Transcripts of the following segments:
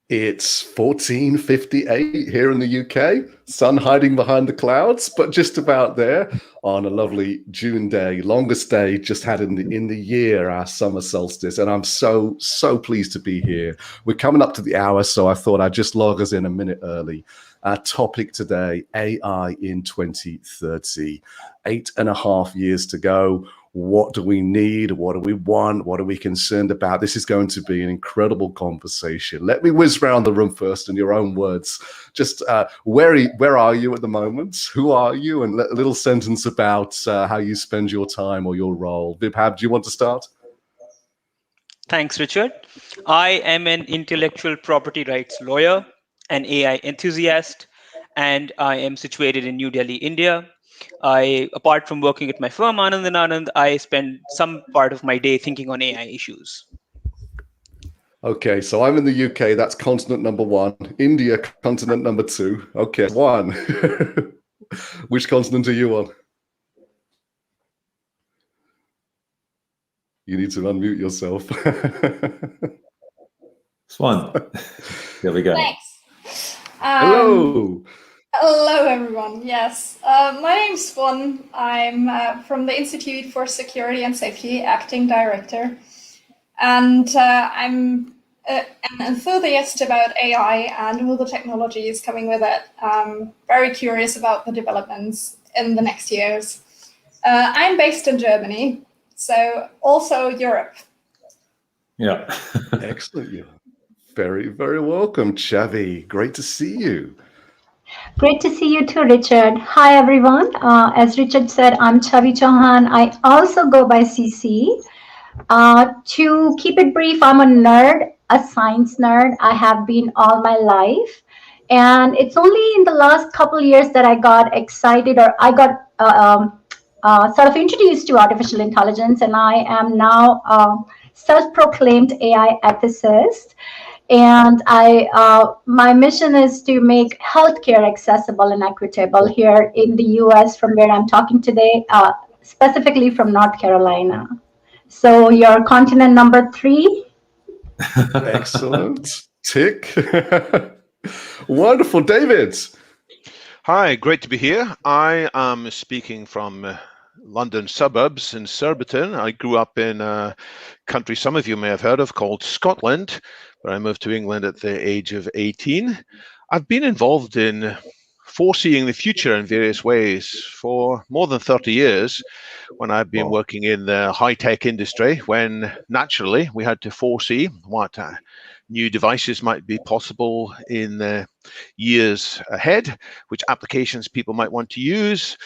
It's 14:58 here in the UK, sun hiding behind the clouds, but just about there on a lovely June day, longest day just had in the year, our summer solstice. And I'm so pleased to be here. We're coming up to the hour, so I thought I'd just log us in a minute early. Our topic today, AI in 2030. 8.5 years to go. What do we need? What do we want? What are we concerned about? This is going to be an incredible conversation. Let me whiz around the room first in your own words. Just where are you at the moment? Who are you? And a little sentence about how you spend your time or your role. Vibhav, do you want to start? Thanks, Richard. I am an intellectual property rights lawyer, an AI enthusiast, and I am situated in New Delhi, India. Apart from working at my firm, Anand and Anand, I spend some part of my day thinking on AI issues. Okay, so I'm in the UK. That's continent number 1. India, continent number 2. Okay, 1. Which continent are you on? You need to unmute yourself. Swan. There we go. Thanks. Hello. Hello, everyone. Yes, my name's Swan. I'm from the Institute for Security and Safety, acting director. And I'm an enthusiast about AI and all the technologies coming with it. I'm very curious about the developments in the next years. I'm based in Germany, so also Europe. Yeah. Excellent. You're very, very welcome, Chhavi. Great to see you. Great to see you too, Richard. Hi, everyone. As Richard said, I'm Chhavi Chauhan. I also go by CC. To keep it brief, I'm a nerd, a science nerd. I have been all my life. And it's only in the last couple of years that I got excited, or I got sort of introduced to artificial intelligence. And I am now a self-proclaimed AI ethicist. And my mission is to make healthcare accessible and equitable here in the US, from where I'm talking today, specifically from North Carolina. So your continent number 3. Excellent. Tick. Wonderful. David. Hi, great to be here. I am speaking from London suburbs in Surbiton. I grew up in a country some of you may have heard of called Scotland, where I moved to England at the age of 18. I've been involved in foreseeing the future in various ways for more than 30 years, when I've been working in the high-tech industry, when naturally we had to foresee what new devices might be possible in the years ahead, which applications people might want to use,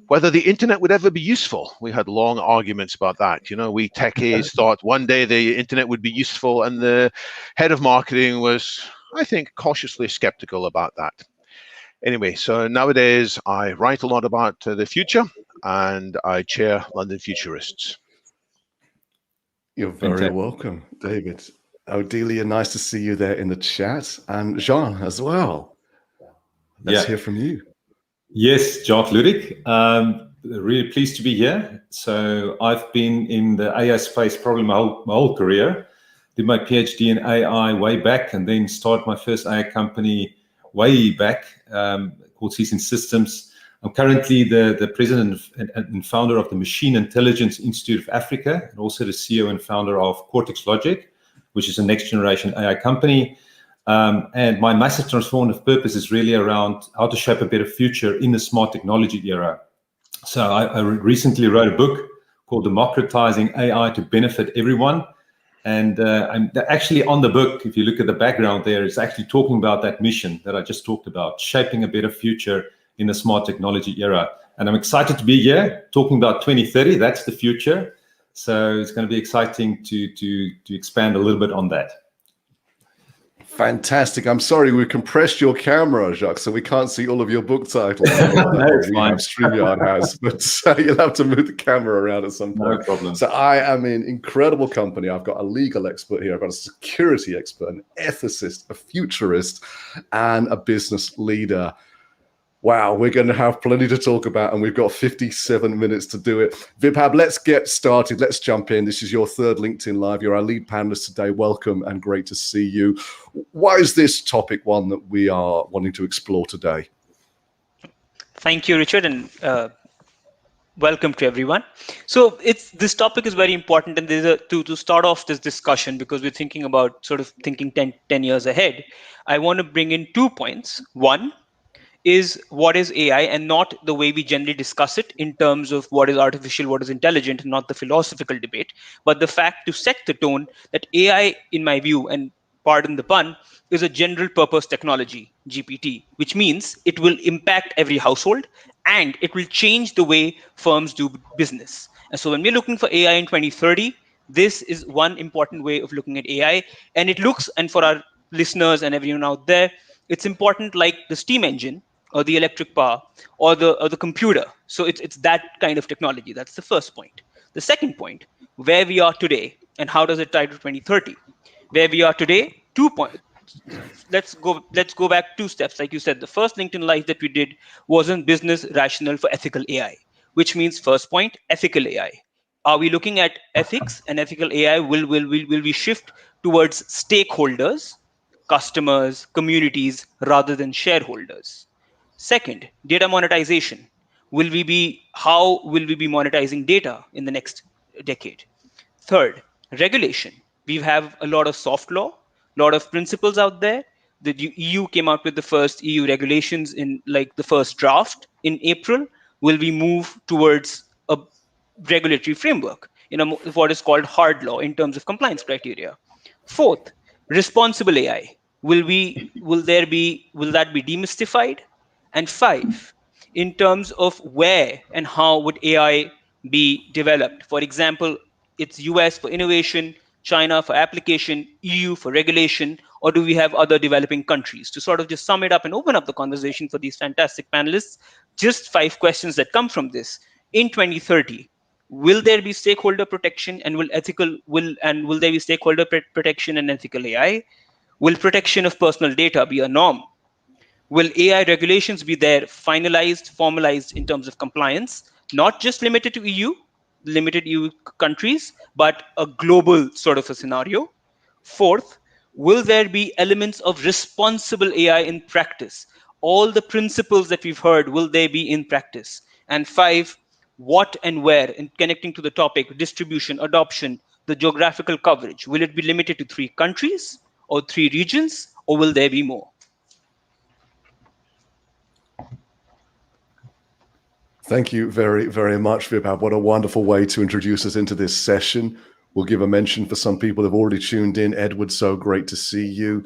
whether the internet would ever be useful. We had long arguments about that. You know, we techies thought one day the internet would be useful, and the head of marketing was, I think, cautiously skeptical about that. Anyway, so nowadays I write a lot about the future, and I chair London Futurists. You're very welcome, David. Odelia, nice to see you there in the chat, and Jean as well. Let's hear from you. Yes, Jacques, Ludik. Really pleased to be here. So I've been in the AI space probably my whole career. Did my PhD in AI way back, and then started my first AI company way back called Season Systems. I'm currently the president and founder of the Machine Intelligence Institute of Africa, and also the CEO and founder of Cortex Logic, which is a next generation AI company. And my massive transformative purpose is really around how to shape a better future in the smart technology era. So I recently wrote a book called Democratizing AI to Benefit Everyone. And I'm actually on the book, if you look at the background there, it's actually talking about that mission that I just talked about, shaping a better future in the smart technology era. And I'm excited to be here talking about 2030. That's the future. So it's going to be exciting to expand a little bit on that. Fantastic. I'm sorry, we compressed your camera, Jacques, so we can't see all of your book titles. No, it's fine. StreamYard has, but you'll have to move the camera around at some point. No problem. So I am in incredible company. I've got a legal expert here. I've got a security expert, an ethicist, a futurist, and a business leader. Wow, we're going to have plenty to talk about, and we've got 57 minutes to do it. Vibhav, let's get started. Let's jump in. This is your third LinkedIn Live. You're our lead panelist today. Welcome and great to see you. Why is this topic one that we are wanting to explore today? Thank you, Richard, and welcome to everyone. So this topic is very important, and there's to start off this discussion, because we're thinking about sort of thinking 10 years ahead. I want to bring in 2 points. One is what is AI, and not the way we generally discuss it in terms of what is artificial, what is intelligent, and not the philosophical debate, but the fact to set the tone that AI, in my view, and pardon the pun, is a general purpose technology, GPT, which means it will impact every household and it will change the way firms do business. And so when we're looking for AI in 2030, this is one important way of looking at AI. And it looks, and for our listeners and everyone out there, it's important like the steam engine or the electric power or the computer. So it's that kind of technology. That's the first point. The second point, where we are today and how does it tie to 2030? Where we are today, 2 points. Let's go back 2 steps. Like you said, the first LinkedIn Live that we did was on business rationale for ethical AI, which means first point, ethical AI. Are we looking at ethics and ethical AI? Will we shift towards stakeholders, customers, communities, rather than shareholders? Second, data monetization. How will we be monetizing data in the next decade? Third, regulation. We have a lot of soft law, a lot of principles out there. The EU came out with the first EU regulations in like the first draft in April. Will we move towards a regulatory framework in what is called hard law in terms of compliance criteria? Fourth, responsible AI. Will that be demystified? And 5, in terms of where and how would AI be developed? For example, it's US for innovation, China for application, EU for regulation, or do we have other developing countries? To sort of just sum it up and open up the conversation for these fantastic panelists, just 5 questions that come from this. In 2030, will there be stakeholder protection, and will there be stakeholder protection and ethical AI? Will protection of personal data be a norm? Will AI regulations be there, finalized, formalized in terms of compliance, not just limited to limited EU countries, but a global sort of a scenario? Fourth, will there be elements of responsible AI in practice? All the principles that we've heard, will they be in practice? And 5, what and where, in connecting to the topic, distribution, adoption, the geographical coverage, will it be limited to 3 countries or 3 regions, or will there be more? Thank you very, very much, Vibhav. What a wonderful way to introduce us into this session. We'll give a mention for some people who have already tuned in. Edward, so great to see you.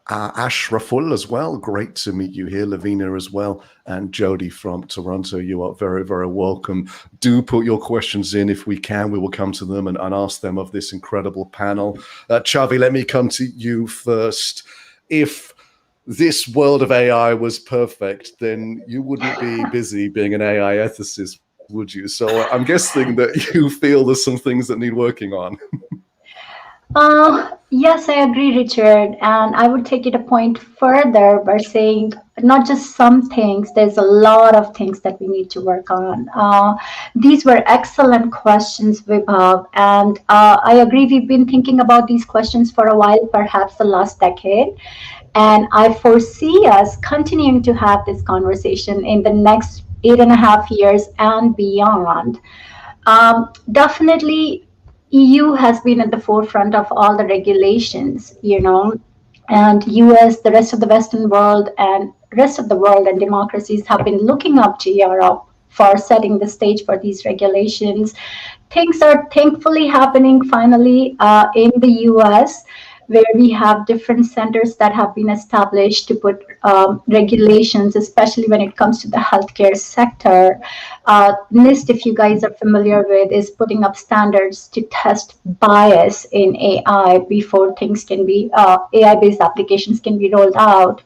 Ashraful as well, great to meet you here. Lavina as well, and Jody from Toronto. You are very, very welcome. Do put your questions in if we can. We will come to them and ask them of this incredible panel. Chhavi, let me come to you first. If this world of AI was perfect, then you wouldn't be busy being an AI ethicist, would you? So I'm guessing that you feel there's some things that need working on. Yes, I agree, Richard. And I would take it a point further by saying not just some things, there's a lot of things that we need to work on. These were excellent questions, Vibhav. And I agree, we've been thinking about these questions for a while, perhaps the last decade. And I foresee us continuing to have this conversation in the next 8.5 years and beyond. Definitely, EU has been at the forefront of all the regulations, and US, the rest of the Western world, and rest of the world and democracies have been looking up to Europe for setting the stage for these regulations. Things are thankfully happening finally in the US, where we have different centers that have been established to put regulations, especially when it comes to the healthcare sector. NIST, if you guys are familiar with, is putting up standards to test bias in AI before things can be, AI-based applications can be rolled out.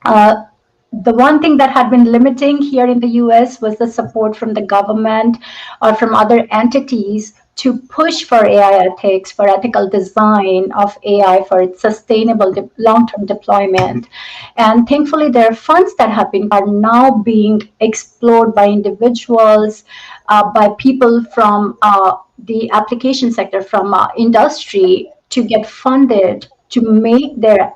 The one thing that had been limiting here in the US was the support from the government or from other entities to push for AI ethics, for ethical design of AI, for its sustainable long-term deployment. And thankfully, there are funds that are now being explored by individuals, by people from the application sector, from industry, to get funded to make their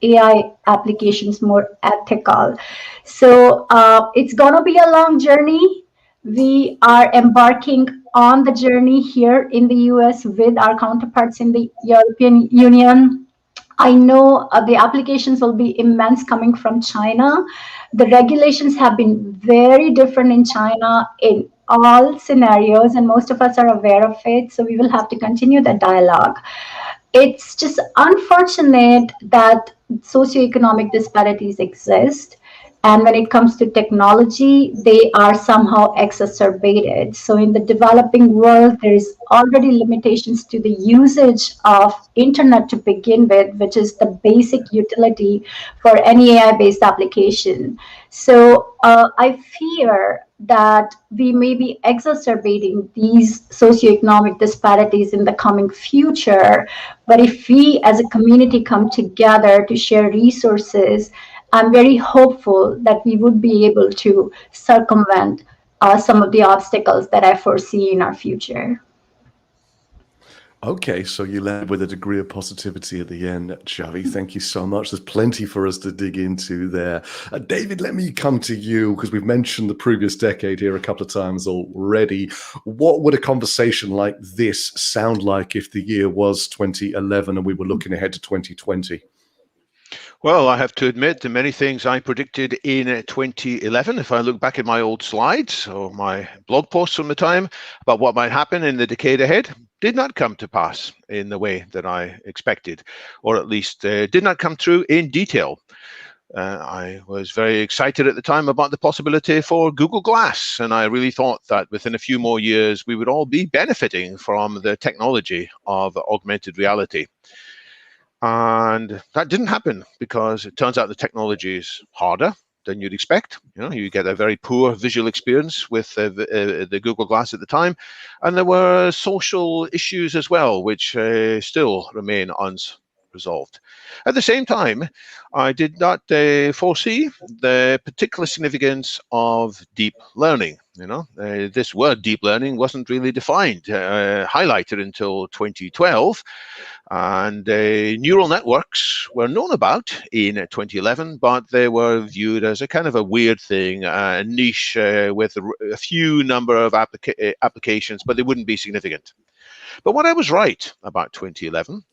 AI applications more ethical. So it's going to be a long journey. We are embarking on the journey here in the US with our counterparts in the European Union. I know the applications will be immense coming from China. The regulations have been very different in China in all scenarios, and most of us are aware of it. So we will have to continue the dialogue. It's just unfortunate that socioeconomic disparities exist. And when it comes to technology, they are somehow exacerbated. So in the developing world, there is already limitations to the usage of internet to begin with, which is the basic utility for any AI-based application. So I fear that we may be exacerbating these socioeconomic disparities in the coming future. But if we as a community come together to share resources, I'm very hopeful that we would be able to circumvent some of the obstacles that I foresee in our future. Okay, so you led with a degree of positivity at the end, Chhavi. Thank you so much. There's plenty for us to dig into there. David, let me come to you, because we've mentioned the previous decade here a couple of times already. What would a conversation like this sound like if the year was 2011 and we were looking ahead to 2020? Well, I have to admit the many things I predicted in 2011, if I look back at my old slides or my blog posts from the time about what might happen in the decade ahead, did not come to pass in the way that I expected, or at least did not come through in detail. I was very excited at the time about the possibility for Google Glass, and I really thought that within a few more years we would all be benefiting from the technology of augmented reality. And that didn't happen because it turns out the technology is harder than you'd expect. You get a very poor visual experience with the Google Glass at the time. And there were social issues as well, which still remain unresolved. At the same time, I did not foresee the particular significance of deep learning. This word deep learning wasn't really defined, highlighted until 2012. And neural networks were known about in 2011, but they were viewed as a kind of a weird thing, a niche with a few number of applications, but they wouldn't be significant. But what I was right about 2011,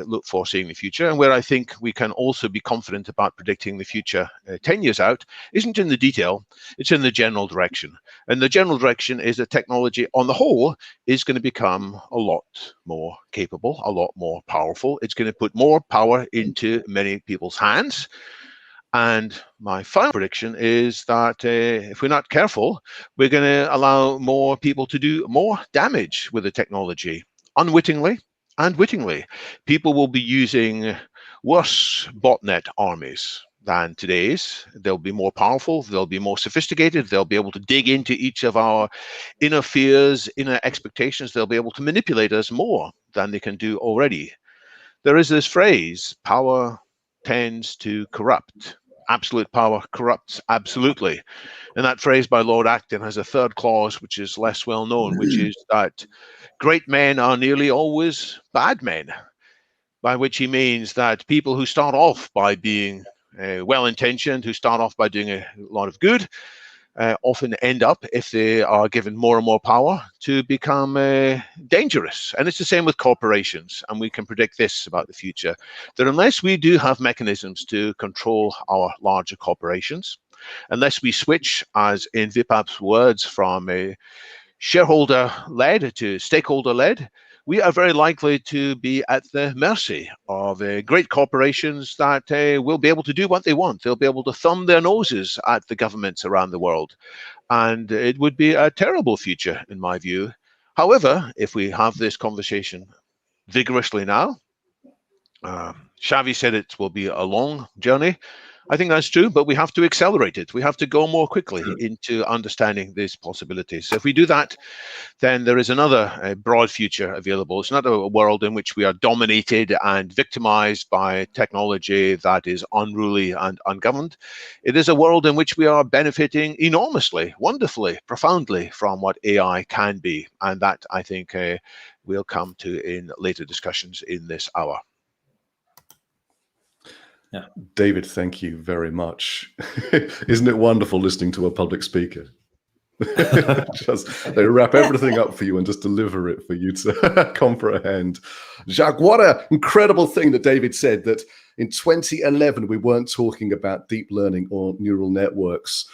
look foreseeing the future, and where I think we can also be confident about predicting the future 10 years out, isn't in the detail, it's in the general direction. And the general direction is that technology on the whole is going to become a lot more capable, a lot more powerful. It's going to put more power into many people's hands. And my final prediction is that if we're not careful, we're going to allow more people to do more damage with the technology, unwittingly and wittingly. People will be using worse botnet armies than today's. They'll be more powerful, they'll be more sophisticated, they'll be able to dig into each of our inner fears, inner expectations, they'll be able to manipulate us more than they can do already. There is this phrase, power tends to corrupt. Absolute power corrupts absolutely. And that phrase by Lord Acton has a third clause, which is less well known, which is that great men are nearly always bad men, by which he means that people who start off by being well-intentioned, who start off by doing a lot of good, often end up, if they are given more and more power, to become dangerous. And it's the same with corporations. And we can predict this about the future, that unless we do have mechanisms to control our larger corporations, unless we switch, as in Vibhav's words, from a shareholder-led to stakeholder-led, we are very likely to be at the mercy of great corporations that will be able to do what they want. They'll be able to thumb their noses at the governments around the world. And it would be a terrible future, in my view. However, if we have this conversation vigorously now, Chhavi said it will be a long journey. I think that's true, but we have to accelerate it. We have to go more quickly into understanding these possibilities. So if we do that, then there is another broad future available. It's not a world in which we are dominated and victimized by technology that is unruly and ungoverned. It is a world in which we are benefiting enormously, wonderfully, profoundly from what AI can be. And that, I think, we'll come to in later discussions in this hour. Yeah. David, thank you very much. Isn't it wonderful listening to a public speaker? They wrap everything up for you and just deliver it for you to comprehend. Jacques, what an incredible thing that David said, that in 2011 we weren't talking about deep learning or neural networks,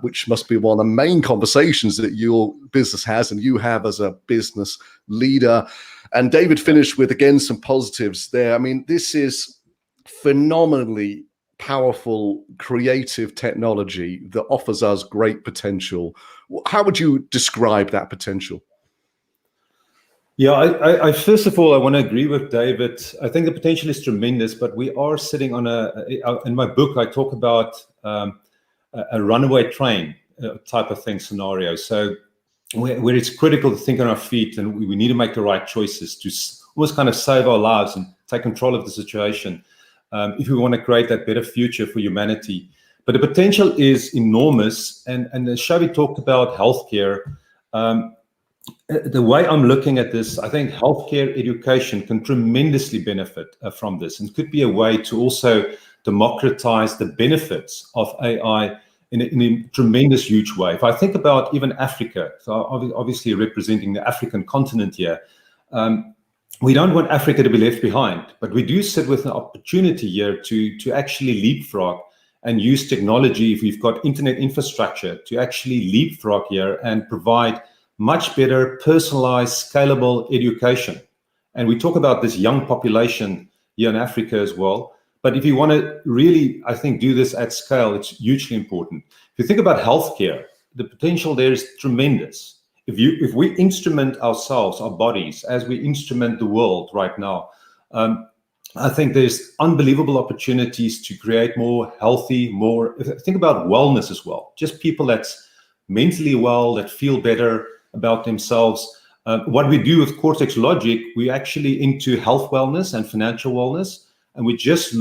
which must be one of the main conversations that your business has and you have as a business leader. And David finished with, again, some positives there. I mean, this is phenomenally powerful, creative technology that offers us great potential. How would you describe that potential? Yeah, I first of all, I want to agree with David. I think the potential is tremendous, but we are sitting on in my book, I talk about a runaway train type of thing scenario. So where it's critical to think on our feet and we need to make the right choices to almost kind of save our lives and take control of the situation. If we want to create that better future for humanity. But the potential is enormous. And as Chhavi talked about healthcare, the way I'm looking at this, I think healthcare education can tremendously benefit from this, and could be a way to also democratize the benefits of AI in a tremendous, huge way. If I think about even Africa, so obviously representing the African continent here, we don't want Africa to be left behind, but we do sit with an opportunity here to actually leapfrog and use technology, if we've got internet infrastructure, to actually leapfrog here and provide much better personalized, scalable education. And we talk about this young population here in Africa as well. But if you want to really, I think, do this at scale, it's hugely important. If you think about healthcare, the potential there is tremendous. If we instrument ourselves, our bodies, as we instrument the world right now, I think there's unbelievable opportunities to create more healthy, think about wellness as well. Just people that's mentally well, that feel better about themselves. What we do with Cortex Logic, we're actually into health wellness and financial wellness. And we're just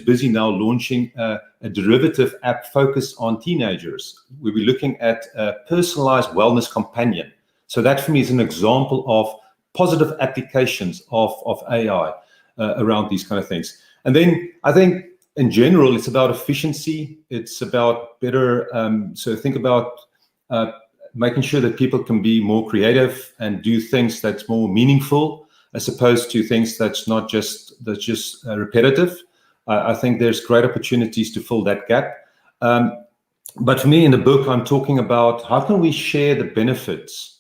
busy now launching a derivative app focused on teenagers. We'll be looking at a personalized wellness companion. So that for me is an example of positive applications of AI around these kind of things. And then I think in general, it's about efficiency. It's about better, so think about making sure that people can be more creative and do things that's more meaningful, as opposed to things that's just repetitive. I think there's great opportunities to fill that gap. But for me in the book, I'm talking about how can we share the benefits.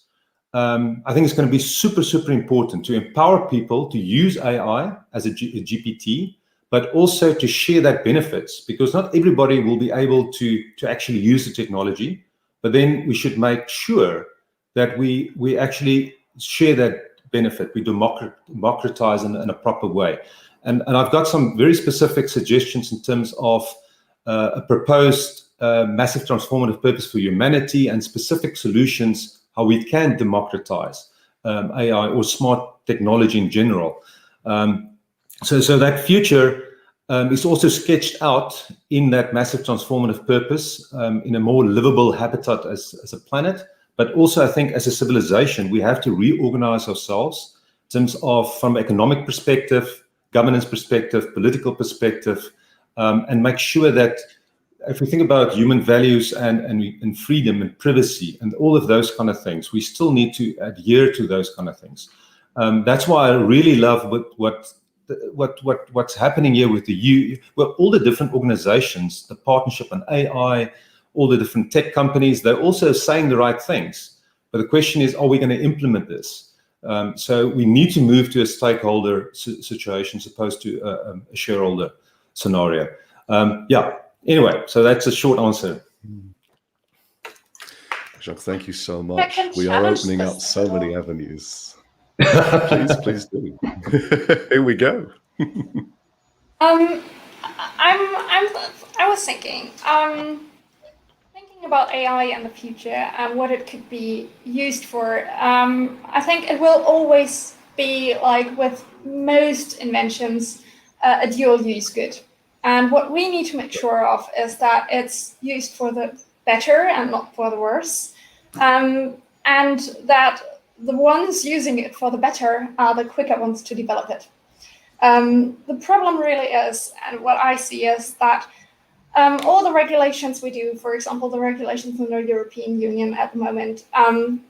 I think it's going to be super, super important to empower people to use AI as a GPT, but also to share that benefits, because not everybody will be able to actually use the technology. But then we should make sure that we actually share that benefit, we democratize in a proper way. And I've got some very specific suggestions in terms of a proposed massive transformative purpose for humanity and specific solutions, how we can democratize AI or smart technology in general. So that future is also sketched out in that massive transformative purpose in a more livable habitat as a planet. But also, I think as a civilization, we have to reorganize ourselves in terms of, from an economic perspective, governance perspective, political perspective, and make sure that if we think about human values and freedom and privacy and all of those kind of things, we still need to adhere to those kind of things. That's why I really love what's happening here with all the different organizations, the partnership on AI, all the different tech companies. They're also saying the right things. But the question is, are we going to implement this? So we need to move to a stakeholder situation as opposed to a shareholder scenario. Anyway, so that's a short answer. Jacques, thank you so much. We are opening up so many avenues. Please do. Here we go. I was thinking about AI and the future and what it could be used for. I think it will always be, like with most inventions, a dual use good. And what we need to make sure of is that it's used for the better and not for the worse. And that the ones using it for the better are the quicker ones to develop it. The problem really is, and what I see is that all the regulations we do, for example, the regulations in the European Union at the moment,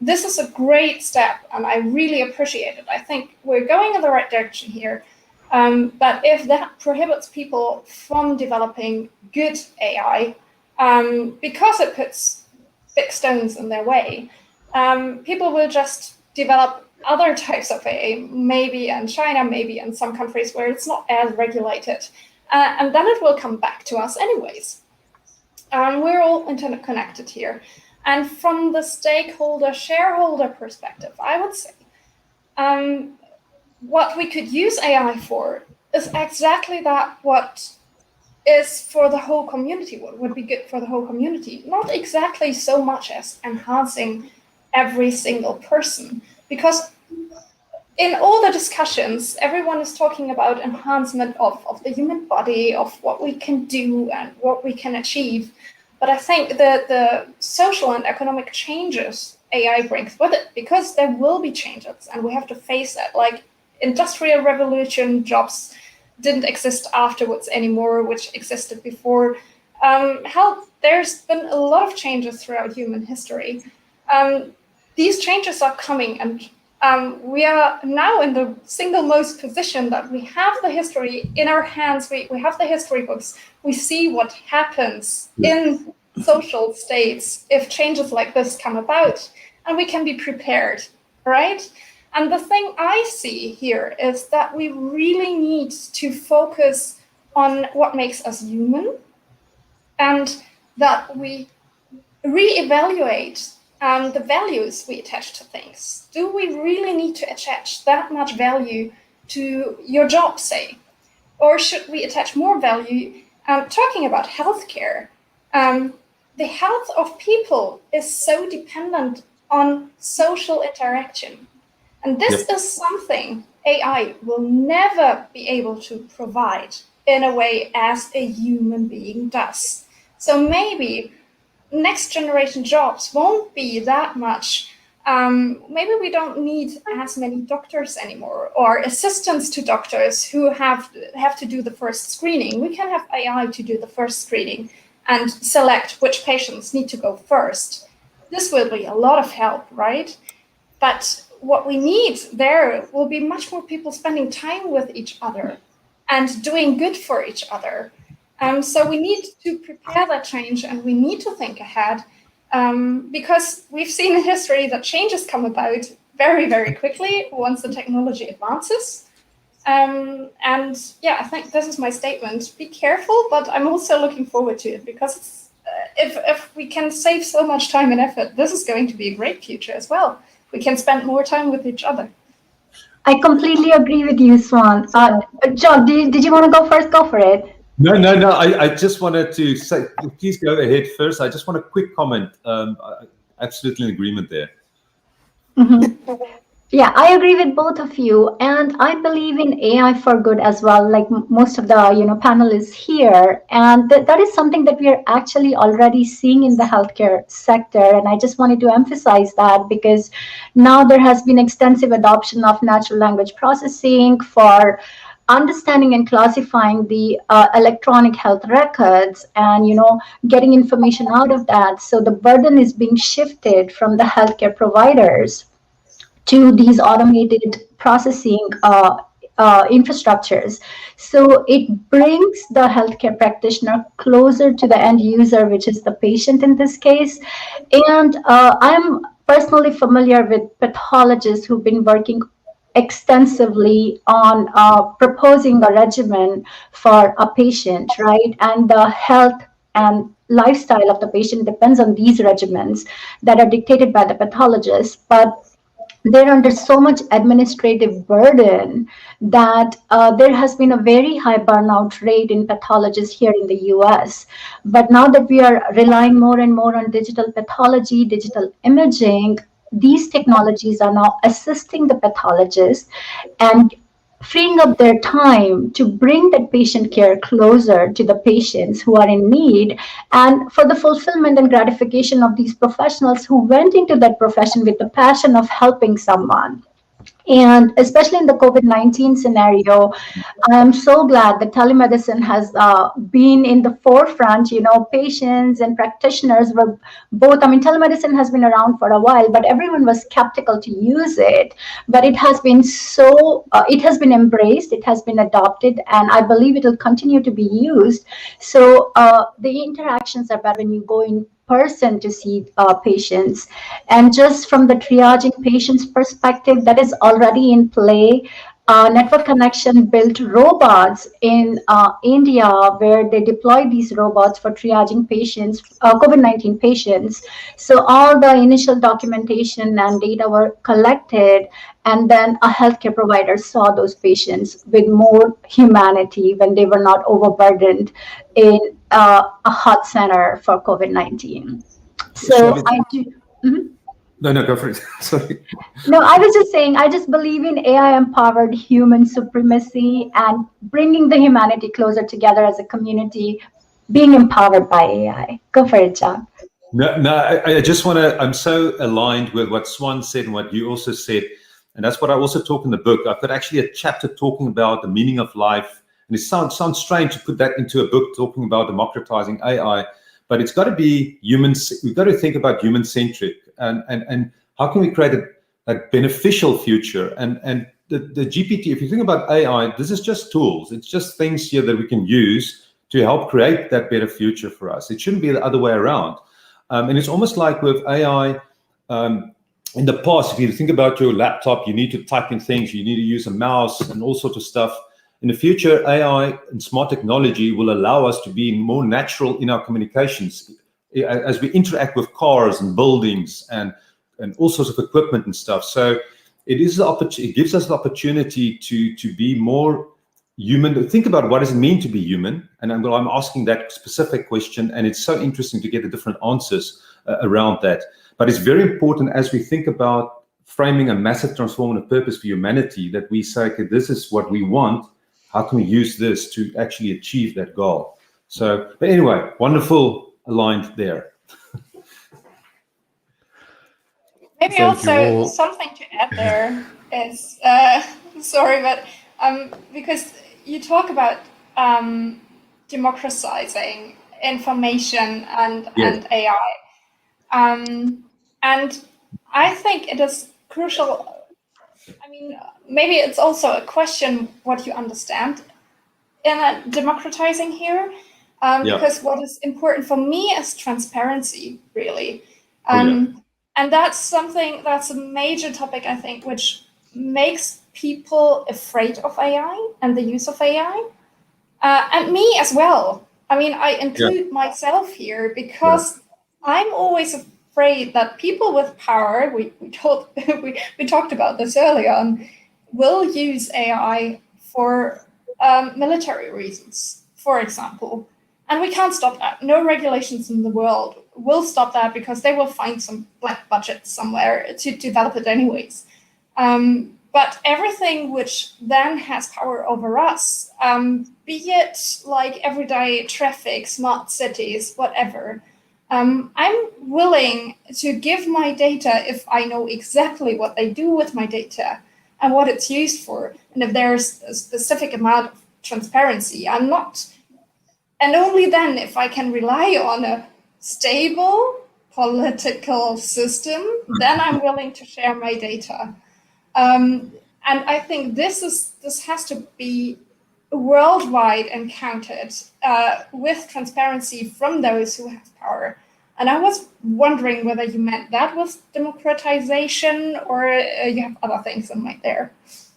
this is a great step, and I really appreciate it. I think we're going in the right direction here. But if that prohibits people from developing good AI, because it puts big stones in their way, people will just develop other types of AI, maybe in China, maybe in some countries where it's not as regulated. And then it will come back to us anyways. We're all interconnected here. And from the shareholder perspective, I would say what we could use AI for is exactly that, what is for the whole community, what would be good for the whole community. Not exactly so much as enhancing every single person, because in all the discussions, everyone is talking about enhancement of the human body, of what we can do and what we can achieve. But I think the social and economic changes AI brings with it, because there will be changes and we have to face that. Like Industrial Revolution, jobs didn't exist afterwards anymore, which existed before. There's been a lot of changes throughout human history. These changes are coming, and we are now in the single most position that we have the history in our hands. We have the history books. We see what happens in social states if changes like this come about, and we can be prepared, right? And the thing I see here is that we really need to focus on what makes us human, and that we reevaluate the values we attach to things. Do we really need to attach that much value to your job, say? Or should we attach more value? Talking about healthcare, the health of people is so dependent on social interaction. And this is something AI will never be able to provide in a way as a human being does. So maybe next generation jobs won't be that much. Maybe we don't need as many doctors anymore, or assistants to doctors who have to do the first screening. We can have AI to do the first screening and select which patients need to go first. This will be a lot of help, right? But what we need there will be much more people spending time with each other and doing good for each other. So we need to prepare that change, and we need to think ahead, because we've seen in history that changes come about very, very quickly once the technology advances. And yeah, I think this is my statement. Be careful, but I'm also looking forward to it, because if we can save so much time and effort, this is going to be a great future as well. We can spend more time with each other. I completely agree with you, Swan. John, did you want to go first? Go for it. No. I just wanted to say, please go ahead first. I just want a quick comment. Absolutely in agreement there. Mm-hmm. Yeah, I agree with both of you, and I believe in AI for good as well, like most of the panelists here. And that is something that we are actually already seeing in the healthcare sector. And I just wanted to emphasize that, because now there has been extensive adoption of natural language processing for understanding and classifying the electronic health records, and getting information out of that. So the burden is being shifted from the healthcare providers to these automated processing infrastructures. So it brings the healthcare practitioner closer to the end user, which is the patient in this case. And I'm personally familiar with pathologists who've been working extensively on proposing a regimen for a patient, right? And the health and lifestyle of the patient depends on these regimens that are dictated by the pathologist. But they're under so much administrative burden that there has been a very high burnout rate in pathologists here in the US. But now that we are relying more and more on digital pathology, digital imaging, these technologies are now assisting the pathologists and freeing up their time to bring that patient care closer to the patients who are in need, and for the fulfillment and gratification of these professionals who went into that profession with the passion of helping someone. And especially in the COVID-19 scenario, I'm so glad that telemedicine has been in the forefront. You know, patients and practitioners were both, I mean, telemedicine has been around for a while, but everyone was skeptical to use it. But it has been it has been embraced, it has been adopted, and I believe it will continue to be used. So the interactions are better when you go in person to see patients. And just from the triaging patients perspective, that is already in play. Network Connection built robots in India where they deployed these robots for triaging patients, COVID-19 patients. So all the initial documentation and data were collected, and then a healthcare provider saw those patients with more humanity when they were not overburdened in a hot center for COVID-19. So Chhavi, I do. Mhm. No, go for it. Sorry. No, I was just saying, I just believe in AI-empowered human supremacy and bringing the humanity closer together as a community, being empowered by AI. Go for it, Jacques. No, I just want to, I'm so aligned with what Swan said and what you also said. And that's what I also talk in the book. I've got actually a chapter talking about the meaning of life. And it sounds strange to put that into a book talking about democratizing AI, but it's got to be human. We've got to think about human-centric and how can we create a beneficial future. And the GPT, if you think about AI, this is just tools. It's just things here that we can use to help create that better future for us. It shouldn't be the other way around. And it's almost like with AI, in the past, if you think about your laptop, you need to type in things, you need to use a mouse and all sorts of stuff. In the future, AI and smart technology will allow us to be more natural in our communications as we interact with cars and buildings and all sorts of equipment and stuff. So it gives us the opportunity to be more human. Think about what does it mean to be human? And I'm asking that specific question, and it's so interesting to get the different answers around that. But it's very important as we think about framing a massive transformative purpose for humanity that we say, okay, this is what we want. How can we use this to actually achieve that goal? So, but anyway, wonderful aligned there. Maybe Thank also you all. something to add there is, sorry, but because you talk about democratizing information and AI. And I think it is crucial. I mean, maybe it's also a question what you understand in democratizing here, because what is important for me is transparency, really. And that's a major topic, I think, which makes people afraid of AI and the use of AI, and me as well. I mean, I include myself here because I'm always afraid that people with power, we talked about this earlier on, will use AI for military reasons, for example. And we can't stop that. No regulations in the world will stop that because they will find some black budget somewhere to develop it anyways. But everything which then has power over us, be it like everyday traffic, smart cities, whatever, I'm willing to give my data if I know exactly what they do with my data and what it's used for. And if there's a specific amount of transparency, I'm not, and only then if I can rely on a stable political system, then I'm willing to share my data. And I think this has to be worldwide encountered with transparency from those who have power. And I was wondering whether you meant that was democratization or you have other things in mind there.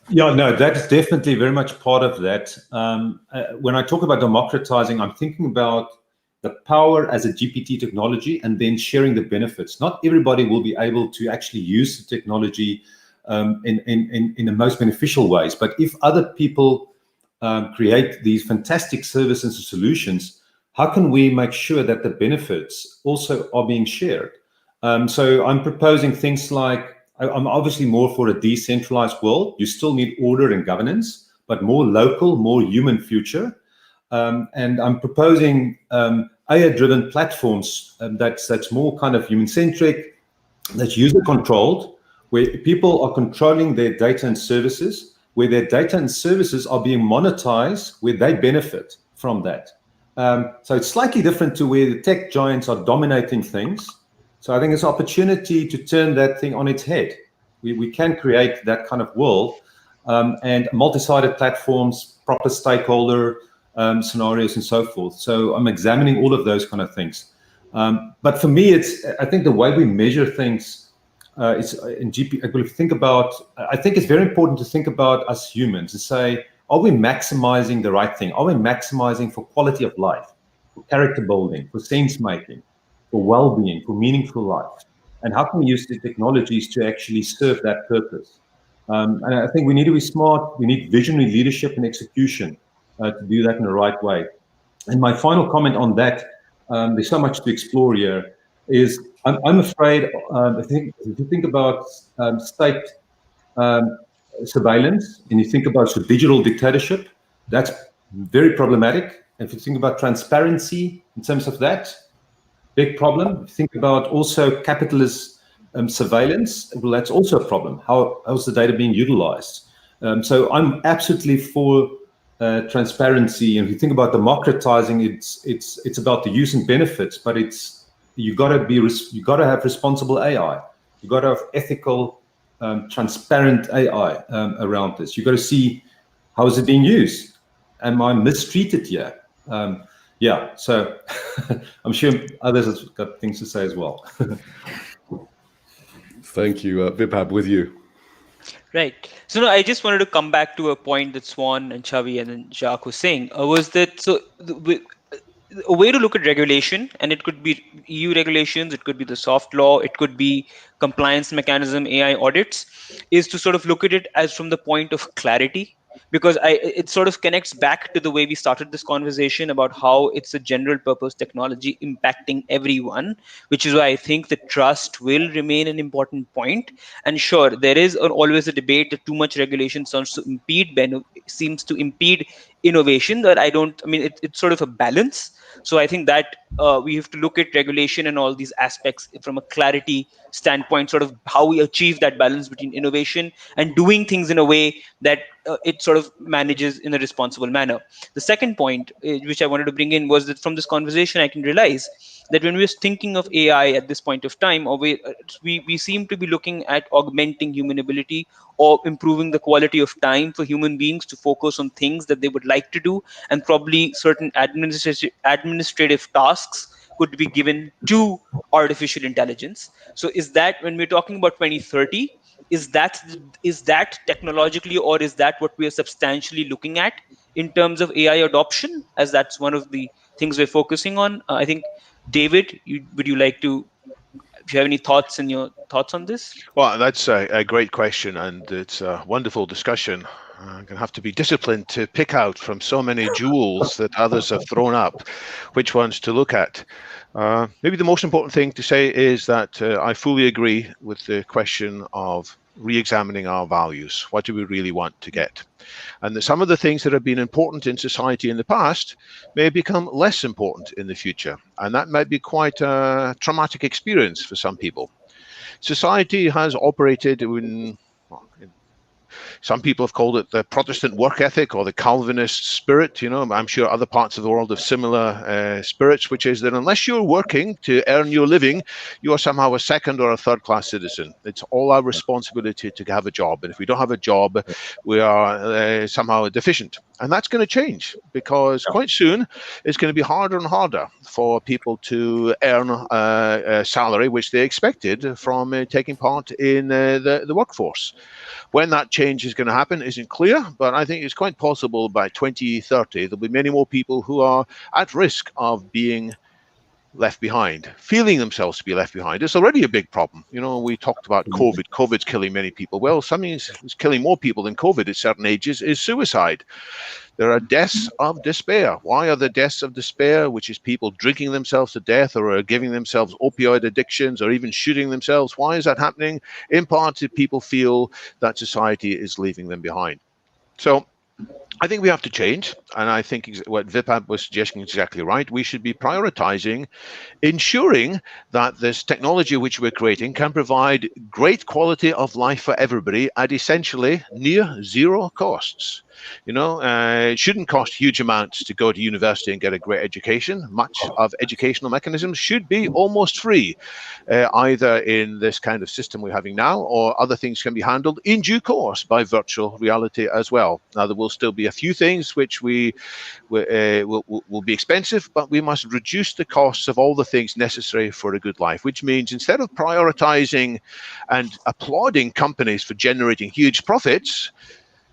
Yeah, no, that's definitely very much part of that. When I talk about democratizing, I'm thinking about the power as a GPT technology and then sharing the benefits. Not everybody will be able to actually use the technology in the most beneficial ways. But if other people create these fantastic services and solutions, how can we make sure that the benefits also are being shared? So I'm proposing things like, I'm obviously more for a decentralized world. You still need order and governance, but more local, more human future. And I'm proposing AI-driven platforms that's more kind of human-centric, that's user-controlled, where people are controlling their data and services, where their data and services are being monetized, where they benefit from that. So it's slightly different to where the tech giants are dominating things. So I think it's an opportunity to turn that thing on its head. We can create that kind of world, and multi-sided platforms, proper stakeholder scenarios, and so forth. So I'm examining all of those kind of things. But for me, I think the way we measure things is in GP. I think it's very important to think about us humans and say, are we maximizing the right thing? Are we maximizing for quality of life, for character building, for sense making, for well-being, for meaningful life? And how can we use the technologies to actually serve that purpose? And I think we need to be smart. We need visionary leadership and execution to do that in the right way. And my final comment on that, there's so much to explore here, is I'm afraid, if you think about state surveillance, and you think about digital dictatorship, that's very problematic. And if you think about transparency in terms of that, big problem. If you think about also capitalist surveillance, well, that's also a problem. How's the data being utilized? So I'm absolutely for transparency. And if you think about democratizing, it's about the use and benefits, but you got to have responsible AI. You got to have ethical, transparent AI around this. You got to see how is it being used. Am I mistreated here? Yeah, so I'm sure others have got things to say as well. Thank you, Vibhav, with you. Right. So no, I just wanted to come back to a point that Swan and Chhavi and then Jacques was saying, was that a way to look at regulation, and it could be EU regulations, it could be the soft law, it could be compliance mechanism, AI audits, is to sort of look at it as from the point of clarity. Because it sort of connects back to the way we started this conversation about how it's a general purpose technology impacting everyone, which is why I think that trust will remain an important point. And sure, there is always a debate that too much regulation seems to impede innovation. That it's sort of a balance. So I think that we have to look at regulation and all these aspects from a clarity standpoint, sort of how we achieve that balance between innovation and doing things in a way that it sort of manages in a responsible manner. The second point, which I wanted to bring in, was that from this conversation, I can realize that when we're thinking of AI at this point of time, or we seem to be looking at augmenting human ability or improving the quality of time for human beings to focus on things that they would like to do, and probably certain administrative tasks could be given to artificial intelligence. So is that, when we're talking about 2030, is that technologically, or is that what we are substantially looking at in terms of AI adoption, as that's one of the things we're focusing on? I think, David, would you like to, do you have any thoughts on this? Well, that's a great question, and it's a wonderful discussion. I'm going to have to be disciplined to pick out from so many jewels that others have thrown up which ones to look at. Maybe the most important thing to say is that I fully agree with the question of re-examining our values. What do we really want to get? And that some of the things that have been important in society in the past may become less important in the future. And that might be quite a traumatic experience for some people. Society has operated in some people have called it the Protestant work ethic or the Calvinist spirit. You know, I'm sure other parts of the world have similar spirits, which is that unless you're working to earn your living, you are somehow a second or a third class citizen. It's all our responsibility to have a job. And if we don't have a job, we are somehow deficient. And that's going to change, because quite soon it's going to be harder and harder for people to earn a salary which they expected from taking part in the workforce. When that change is going to happen isn't clear, but I think it's quite possible by 2030 there'll be many more people who are at risk of being left behind, feeling themselves to be left behind. It's already a big problem. You know, we talked about COVID. COVID's killing many people. Well, something is killing more people than COVID at certain ages is suicide. There are deaths of despair. Why are the deaths of despair, which is people drinking themselves to death or are giving themselves opioid addictions or even shooting themselves? Why is that happening? In part, people feel that society is leaving them behind. So I think we have to change, and I think what Vibhav was suggesting is exactly right. We should be prioritizing ensuring that this technology which we're creating can provide great quality of life for everybody at essentially near zero costs. You know, it shouldn't cost huge amounts to go to university and get a great education. Much of educational mechanisms should be almost free, either in this kind of system we're having now, or other things can be handled in due course by virtual reality as well. Now, there will still be a few things which will be expensive, but we must reduce the costs of all the things necessary for a good life, which means instead of prioritizing and applauding companies for generating huge profits,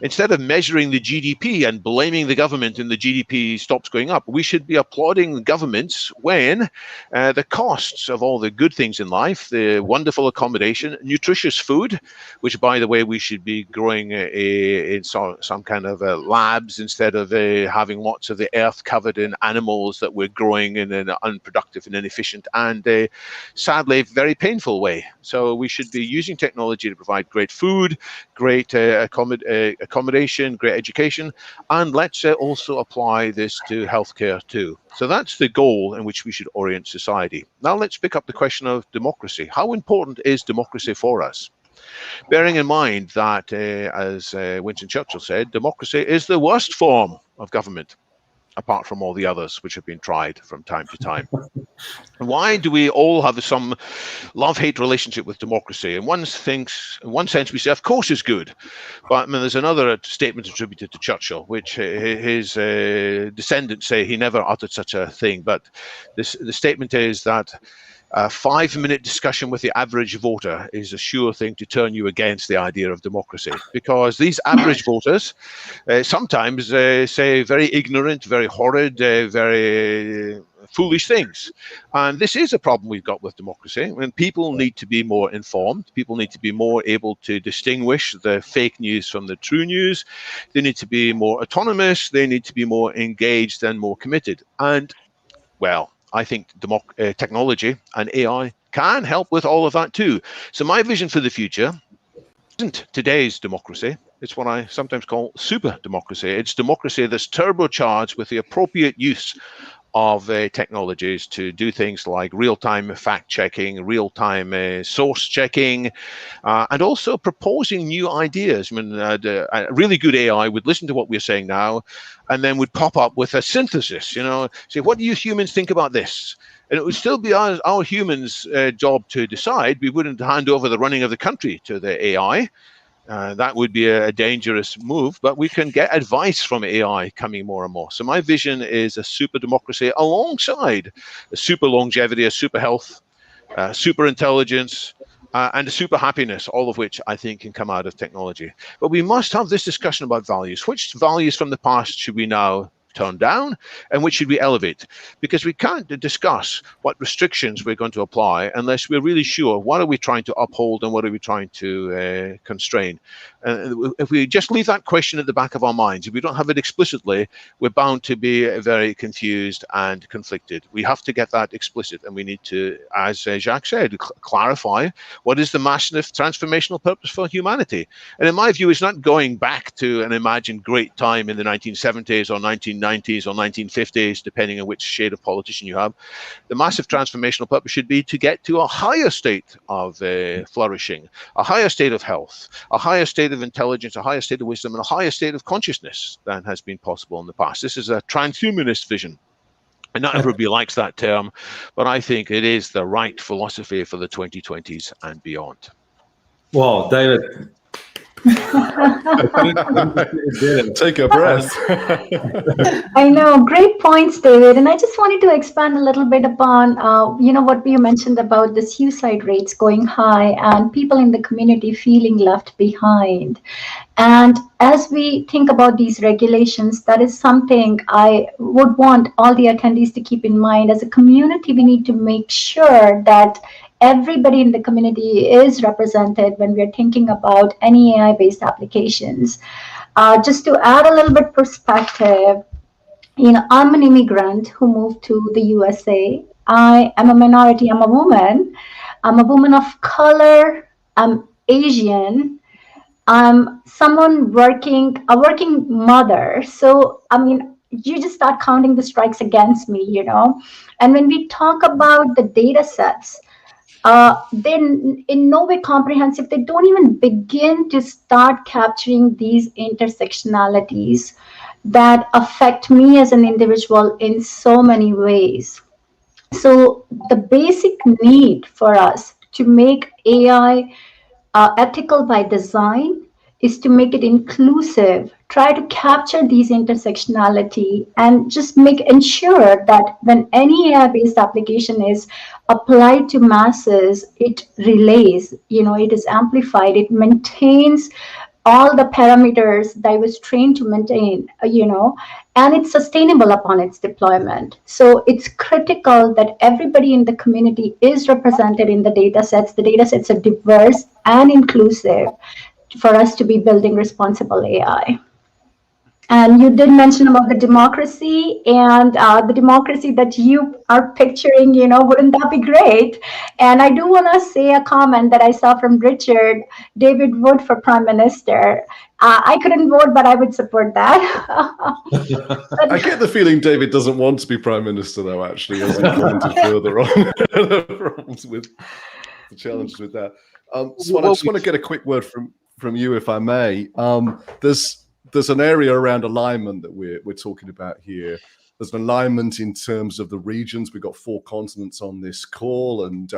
instead of measuring the GDP and blaming the government and the GDP stops going up, we should be applauding governments when the costs of all the good things in life, the wonderful accommodation, nutritious food, which, by the way, we should be growing in some kind of labs instead of having lots of the earth covered in animals that we're growing in an unproductive and inefficient and sadly very painful way. So we should be using technology to provide great food, great accommodation, great education, and let's also apply this to healthcare too. So that's the goal in which we should orient society. Now let's pick up the question of democracy. How important is democracy for us? Bearing in mind that, as Winston Churchill said, democracy is the worst form of government, apart from all the others which have been tried from time to time. Why do we all have some love-hate relationship with democracy? In one sense, we say, of course, it's good. But I mean, there's another statement attributed to Churchill, which his descendants say he never uttered such a thing. But the statement is that a 5-minute discussion with the average voter is a sure thing to turn you against the idea of democracy, because these average voters sometimes say very ignorant, very horrid, very foolish things. And this is a problem we've got with democracy. When people need to be more informed, people need to be more able to distinguish the fake news from the true news. They need to be more autonomous. They need to be more engaged and more committed. And, well, I think technology and AI can help with all of that too. So my vision for the future isn't today's democracy. It's what I sometimes call super democracy. It's democracy that's turbocharged with the appropriate use of technologies to do things like real-time fact-checking, real-time source checking, and also proposing new ideas. I mean, a really good AI would listen to what we're saying now and then would pop up with a synthesis, you know, say, what do you humans think about this? And it would still be our humans' job to decide. We wouldn't hand over the running of the country to the AI. That would be a dangerous move, but we can get advice from AI coming more and more. So my vision is a super democracy alongside a super longevity, a super health, super intelligence, and a super happiness, all of which I think can come out of technology. But we must have this discussion about values. Which values from the past should we now turn down, and which should we elevate? Because we can't discuss what restrictions we're going to apply unless we're really sure what are we trying to uphold and what are we trying to constrain. If we just leave that question at the back of our minds, if we don't have it explicitly, we're bound to be very confused and conflicted. We have to get that explicit, and we need to, as Jacques said, clarify what is the massive transformational purpose for humanity. And in my view, it's not going back to an imagined great time in the 1970s or 1990s or 1950s, depending on which shade of politician you have. The massive transformational purpose should be to get to a higher state of flourishing, a higher state of health, a higher state of intelligence, a higher state of wisdom, and a higher state of consciousness than has been possible in the past. This is a transhumanist vision. And not everybody likes that term, but I think it is the right philosophy for the 2020s and beyond. Well, David, Take a breath. I know, great points, David. And I just wanted to expand a little bit upon, what you mentioned about the suicide rates going high and people in the community feeling left behind. And as we think about these regulations, that is something I would want all the attendees to keep in mind. As a community, we need to make sure that everybody in the community is represented when we're thinking about any AI-based applications. Just to add a little bit perspective, I'm an immigrant who moved to the USA. I am a minority. I'm a woman. I'm a woman of color. I'm Asian. I'm a working mother. So, you just start counting the strikes against me. And when we talk about the data sets, they're in no way comprehensive. They don't even begin to start capturing these intersectionalities that affect me as an individual in so many ways. So the basic need for us to make AI ethical by design is to make it inclusive, try to capture these intersectionality, and just ensure that when any AI-based application is applied to masses, it relays, it is amplified, it maintains all the parameters that I was trained to maintain, and it's sustainable upon its deployment. So it's critical that everybody in the community is represented in the data sets. The data sets are diverse and inclusive for us to be building responsible AI. And you did mention about the democracy, and the democracy that you are picturing, wouldn't that be great? And I do want to say a comment that I saw from Richard. David would for Prime Minister. I couldn't vote, but I would support that. I get the feeling David doesn't want to be Prime Minister, though, actually, as he commented further on the problems with the challenges with that. Swan, I just want to get a quick word from you, if I may. There's an area around alignment that we're talking about here. There's an alignment in terms of the regions. We've got 4 continents on this call, and